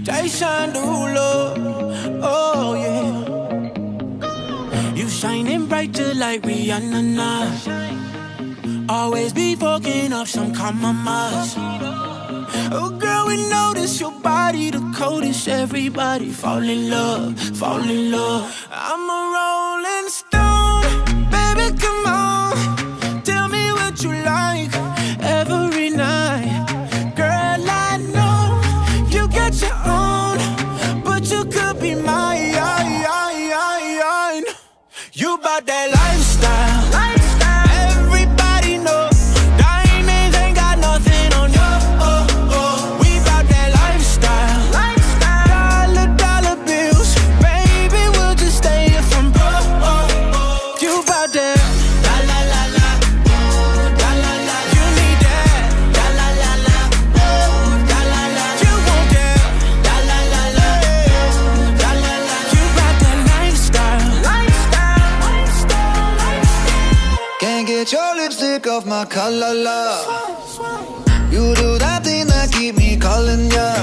Jason Derulo, oh yeah. You shining brighter like Rihanna now. Always be fucking up some compromise. Oh girl, we notice your body the coldest. Everybody fall in love, fall in love. I'm a rolling stone, baby, come on. Tell me what you like every night. Girl, I know you got your own, but you could be mine. You bout that lifestyle. Everybody know diamonds ain't got nothing on you. We bout that lifestyle. Dollar bills, baby, we'll just stay here from broke. You bout that la la la la, la la la. You need that la la la la, la la la. You want that la la la la, la la la. You bout that lifestyle. Can't get your lipstick off my collar, love. You do that thing that keep me calling ya.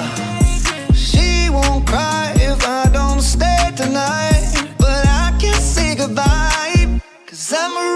She won't cry if I don't stay tonight, but I can't say goodbye, 'cause I'm a